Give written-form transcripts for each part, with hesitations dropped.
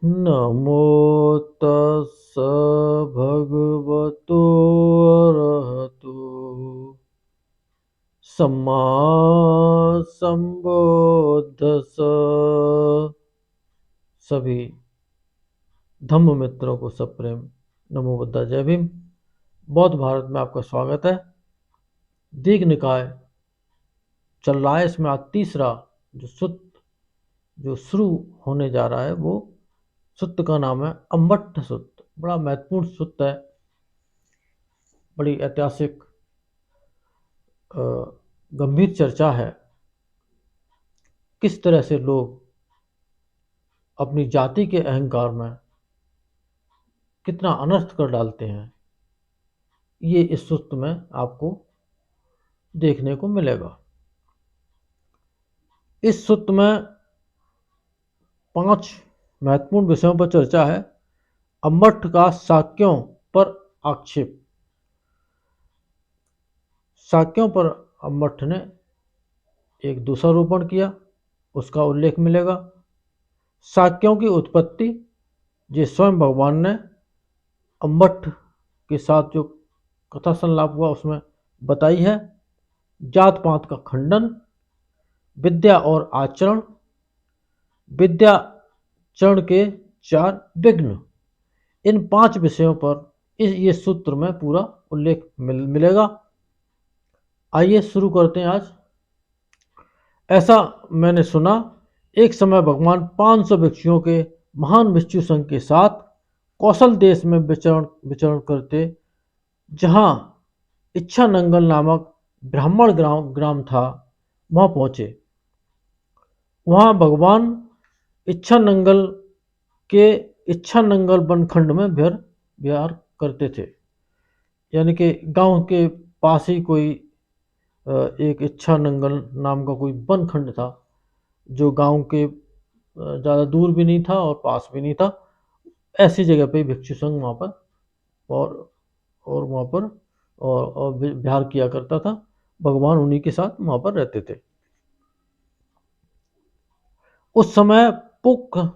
नमो तस्स भगवतो अरहतो सम्मा संबुद्दस्स। सभी धम्म मित्रों को सप्रेम नमो बुद्धा, जय भीम। बौद्ध भारत में आपका स्वागत है। दीघ निकाय चल रहा है, इसमें आज तीसरा जो सुत्त जो शुरू होने जा रहा है वो सुत्त का नाम है अम्बट्ठ सुत्त। बड़ा महत्वपूर्ण सुत्त है, बड़ी ऐतिहासिक गंभीर चर्चा है। किस तरह से लोग अपनी जाति के अहंकार में कितना अनर्थ कर डालते हैं, ये इस सुत्त में आपको देखने को मिलेगा। इस सुत्त में 5 महत्वपूर्ण विषयों पर चर्चा है। अम्बट्ठ का शाक्यों पर आक्षेप। शाक्यों पर अम्बट्ठ ने एक दोषारोपण किया, उसका उल्लेख मिलेगा। शाक्यों की उत्पत्ति जो स्वयं भगवान ने अम्बट्ठ के साथ जो कथा संलाप हुआ उसमें बताई है। जात पात का खंडन, विद्या और आचरण, विद्याचरण के 4 विघ्न, इन 5 विषयों पर ये सूत्र में पूरा उल्लेख मिलेगा। आइए शुरू करते हैं आज। ऐसा मैंने सुना, एक समय भगवान 500 भिक्षुओं के महान भिक्षु संघ के साथ कौशल देश में विचरण करते, जहां इच्छानंगल नामक ब्राह्मण ग्राम था, वहां पहुंचे। वहां भगवान इच्छानंगल के इच्छानंगल बनखंड में विहार करते थे। यानी कि गांव के पास ही कोई एक इच्छानंगल नाम का कोई बनखंड था, जो गांव के ज़्यादा दूर भी नहीं था और पास भी नहीं था। ऐसी जगह पे भिक्षु संघ वहाँ पर और वहाँ पर और विहार किया करता था। भगवान उन्हीं के साथ वहाँ पर रहते थे। उस समय पुक्कर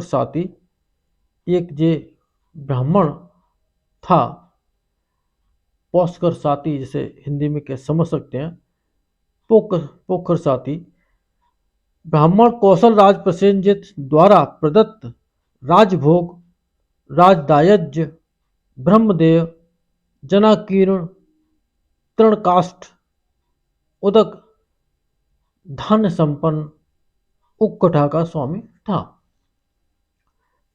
साती एक जे ब्राह्मण था। पौष्कर साती जिसे हिंदी में क्या समझ सकते हैं। पोखर साती ब्राह्मण कौशल राज प्रसेनजित द्वारा प्रदत्त राजभोग, राजदायज्य, ब्रह्मदेव, जनाकीर्ण, तृणकाष्ठ, उदक, धन संपन्न उक्कठा का स्वामी था।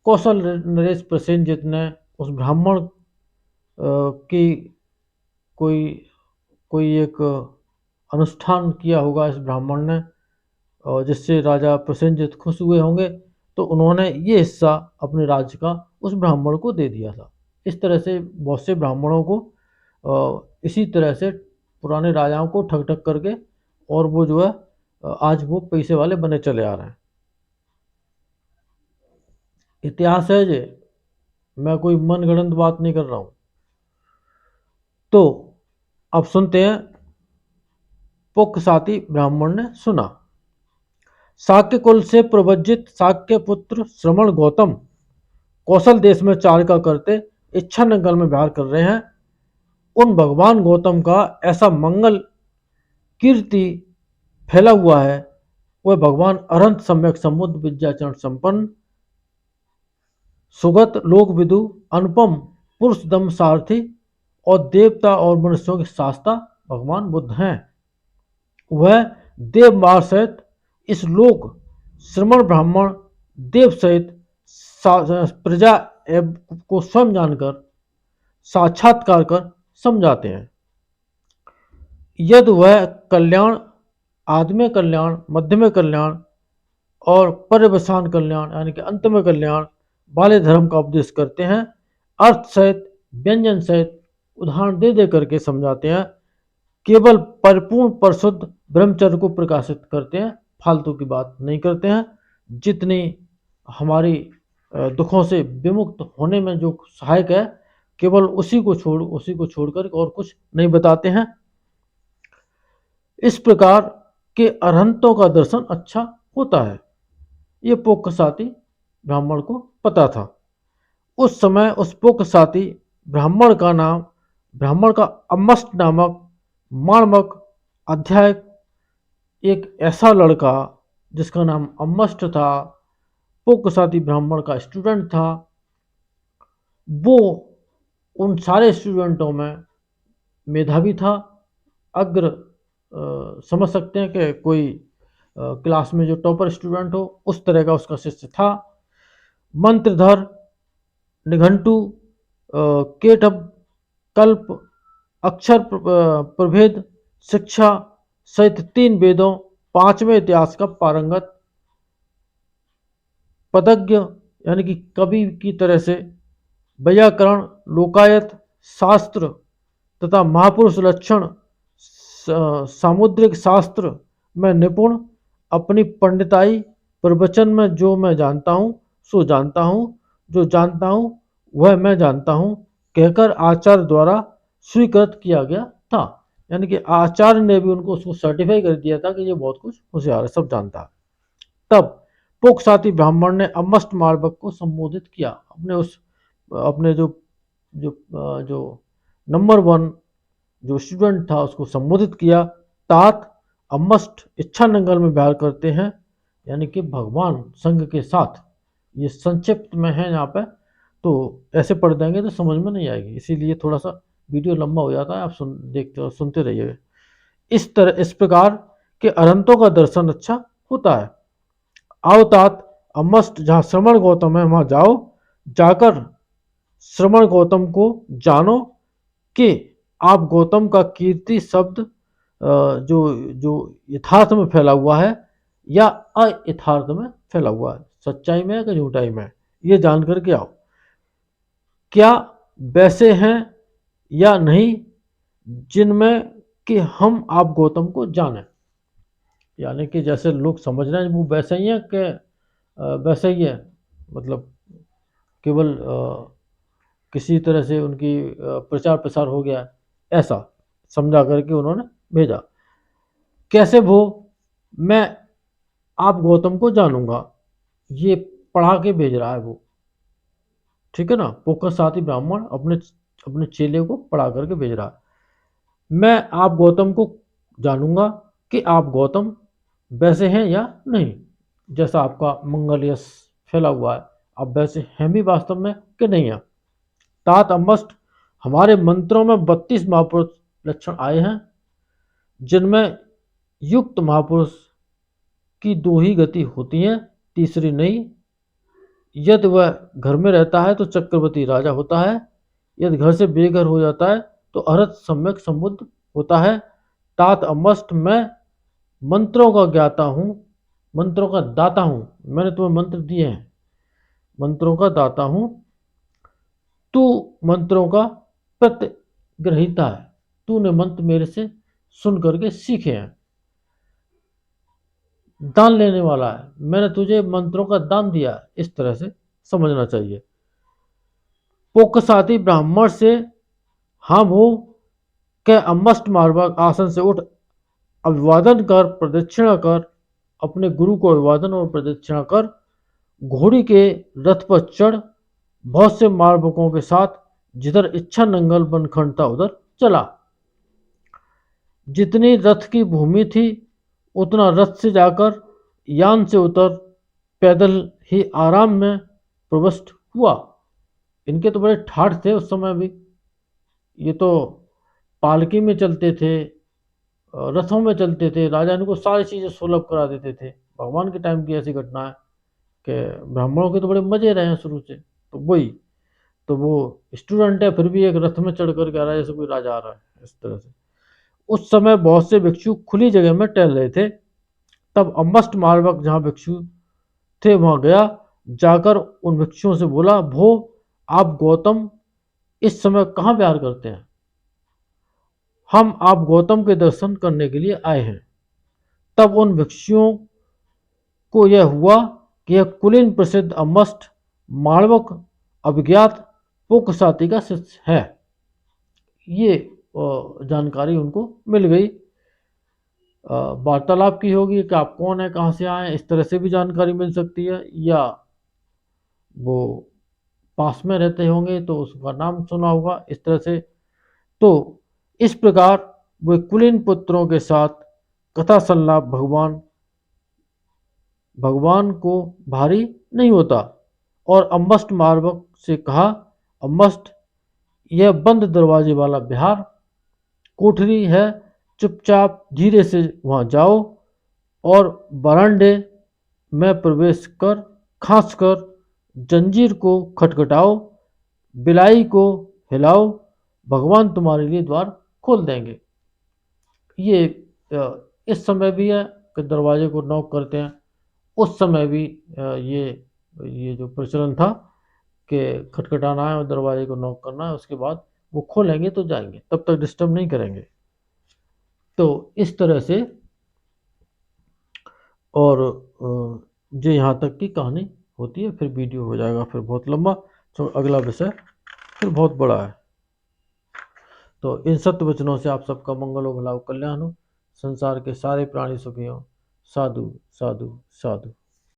कौशल नरेश प्रसेनजित ने उस ब्राह्मण की कोई एक अनुष्ठान किया होगा इस ब्राह्मण ने, और जिससे राजा प्रसेनजित खुश हुए होंगे, तो उन्होंने ये हिस्सा अपने राज्य का उस ब्राह्मण को दे दिया था। इस तरह से बहुत से ब्राह्मणों को इसी तरह से पुराने राजाओं को ठग ठग करके, और वो जो है आज वो पैसे वाले बने चले आ रहे हैं। इतिहास है जे, मैं कोई मनगढ़ंत बात नहीं कर रहा हूं। तो अब सुनते हैं। पुक्कसाती ब्राह्मण ने सुना, शाक्य कुल से प्रवज्जित शाक्य पुत्र श्रमण गौतम कौशल देश में चारिका करते इच्छानंगल में विहार कर रहे हैं। उन भगवान गौतम का ऐसा मंगल कीर्ति फैला हुआ है, वह भगवान अरंत सम्यक समुद्र विद्याचरण संपन्न, सुगत लोकविदु, अनुपम पुरुष दम सारथी और देवता और मनुष्यों के शास्ता भगवान बुद्ध हैं। वह देवमार सहित इस लोक श्रमण ब्राह्मण देव सहित प्रजा को स्वयं जानकर साक्षात्कार कर समझाते हैं। यदि वह कल्याण, आदमी कल्याण, मध्य में कल्याण और पर्यवसान कल्याण यानी कि अंत में कल्याण वाले धर्म का उपदेश करते हैं, अर्थ सहित व्यंजन सहित उदाहरण दे दे करके समझाते हैं। केवल परिपूर्ण परिशुद्ध ब्रह्मचर्य को प्रकाशित करते हैं, फालतू की बात नहीं करते हैं। जितनी हमारी दुखों से विमुक्त होने में जो सहायक है, केवल उसी को छोड़कर और कुछ नहीं बताते हैं। इस प्रकार के अरहंतों का दर्शन अच्छा होता है। ये पोकसाती ब्राह्मण को पता था। उस समय उस पोकसाती ब्राह्मण का अमस्ट नामक मार्मक अध्याय, एक ऐसा लड़का जिसका नाम अमस्ट था, पोकसाती ब्राह्मण का स्टूडेंट था, वो उन सारे स्टूडेंटों में मेधावी था। अग्र समझ सकते हैं कि कोई क्लास में जो टॉपर स्टूडेंट हो, उस तरह का उसका शिष्य था। मंत्रधर, निघंटु, केटभ, कल्प, अक्षर प्रभेद, शिक्षा सहित 3 वेदों, 5वें इतिहास का पारंगत, पदज्ञ यानी कि कवि की तरह से, व्याकरण, लोकायत, शास्त्र तथा महापुरुष लक्षण, सामुद्रिक शास्त्र में निपुण, अपनी पंडिताई, प्रवचन में जो मैं जानता हूँ सो जानता हूँ, जो जानता हूँ वह मैं जानता हूँ, कहकर आचार्य द्वारा स्वीकृत किया गया था। यानी कि आचार्य ने भी उनको उसको सर्टिफाई कर दिया था कि ये बहुत कुछ होशियार है, सब जानता है। तब पोकसाती ब्राह्मण ने अमस्ट मार्बक को संबोधित किया, अपने जो नंबर 1 जो स्टूडेंट था उसको संबोधित किया। तात अमस्ट इच्छा नंगल में विहार करते हैं, यानी कि भगवान संघ के साथ। ये संक्षिप्त में है यहाँ पे, तो ऐसे पढ़ देंगे तो समझ में नहीं आएगी, इसीलिए थोड़ा सा वीडियो लंबा हो जाता है। आप सुनते रहिएगा। इस प्रकार के अरहंतों का दर्शन अच्छा होता है। आओ तात, अमस्ट जहाँ श्रवण गौतम है वहां जाओ, जाकर श्रवण गौतम को जानो कि आप गौतम का कीर्ति शब्द जो जो यथार्थ में फैला हुआ है या अयथार्थ में फैला हुआ है, सच्चाई में है कि झूठाई में, ये जान करके आओ। क्या वैसे हैं या नहीं जिनमें कि हम आप गौतम को जाने, यानी कि जैसे लोग समझ रहे हैं वो वैसे ही है कि वैसे ही है, मतलब केवल किसी तरह से उनकी प्रचार प्रसार हो गया, ऐसा समझा करके उन्होंने भेजा। कैसे भो, मैं आप गौतम को जानूंगा, ये पढ़ा के भेज रहा है वो, ठीक है ना। पोकर साथी ब्राह्मण अपने अपने चेले को पढ़ा करके भेज रहा है। मैं आप गौतम को जानूंगा कि आप गौतम वैसे हैं या नहीं, जैसा आपका मंगल यश फैला हुआ है, आप वैसे हैं भी वास्तव में कि नहीं है। तात अमस्ट, हमारे मंत्रों में 32 महापुरुष लक्षण आए हैं, जिनमें युक्त महापुरुष की 2 ही गति होती हैं, तीसरी नहीं। यदि वह घर में रहता है तो चक्रवर्ती राजा होता है, यदि घर से बेघर हो जाता है तो अरहत सम्यक संबुद्ध होता है। तात अमस्ट, मैं मंत्रों का ज्ञाता हूँ, मंत्रों का दाता हूँ, मैंने तुम्हें मंत्र दिए हैं, मंत्रों का दाता हूँ, तू मंत्रों का प्रतिग्रहीता है, तूने मंत्र मेरे से सुन करके सीखे हैं। दान लेने वाला है, मैंने तुझे मंत्रों का दान दिया, इस तरह से समझना चाहिए। पोकसाती ब्राह्मण से हाँ भो के अमस्ट मार्बक आसन से उठ, अभिवादन कर, प्रदक्षिणा कर, अपने गुरु को अभिवादन और प्रदक्षिणा कर, घोड़ी के रथ पर चढ़, बहुत से मार्बकों के साथ जिधर इच्छा नंगल बनखंड था उधर चला। जितनी रथ की भूमि थी उतना रथ से जाकर यान से उतर पैदल ही आराम में प्रविष्ट हुआ। इनके तो बड़े ठाठ थे उस समय भी, ये तो पालकी में चलते थे, रथों में चलते थे, राजा इनको सारी चीज़ें सुलभ करा देते थे। भगवान के टाइम की ऐसी घटना है कि ब्राह्मणों के तो बड़े मजे रहे हैं शुरू से, तो वही, तो वो स्टूडेंट है फिर भी एक रथ में चढ़ कर के आ रहा है जैसे कोई राजा आ रहा है, इस तरह से। उस समय बहुत से भिक्षु खुली जगह में टहल रहे थे। तब अमस्ट मार्बक जहाँ भिक्षु थे वहां गया, जाकर उन भिक्षुओं से बोला, भो आप गौतम इस समय कहाँ विहार करते हैं? हम आप गौतम के दर्शन करने के लिए आए हैं। तब उन भिक्षुओं को यह हुआ कि यह कुलीन प्रसिद्ध अमस्ट माणवक अभिज्ञात पोकसाती का शिष्य है, ये जानकारी उनको मिल गई। वार्तालाप की होगी कि आप कौन है, कहाँ से आए हैं, इस तरह से भी जानकारी मिल सकती है। या वो पास में रहते होंगे तो उसका नाम सुना होगा, इस तरह से। तो इस प्रकार वे कुलीन पुत्रों के साथ कथा संलाप भगवान भगवान को भारी नहीं होता। और अम्बस्ट मार्बक से कहा, अम्बस्ट, यह बंद दरवाजे वाला बिहार कोठरी है, चुपचाप धीरे से वहां जाओ और बरामदे में प्रवेश कर खांसकर जंजीर को खटखटाओ, बिलाई को हिलाओ, भगवान तुम्हारे लिए द्वार खोल देंगे। ये इस समय भी है कि दरवाजे को नॉक करते हैं, उस समय भी ये जो प्रचलन था कि खटखटाना है और दरवाजे को नॉक करना है, उसके बाद वो खोलेंगे तो जाएंगे, तब तक डिस्टर्ब नहीं करेंगे। तो इस तरह से। और जो यहाँ तक की कहानी होती है, फिर वीडियो हो जाएगा फिर बहुत लंबा, तो अगला विषय फिर बहुत बड़ा है। तो इन सत्य वचनों से आप सबका मंगल हो, भला हो, कल्याण हो, संसार के सारे प्राणी सुखी हो। साधु साधु साधु।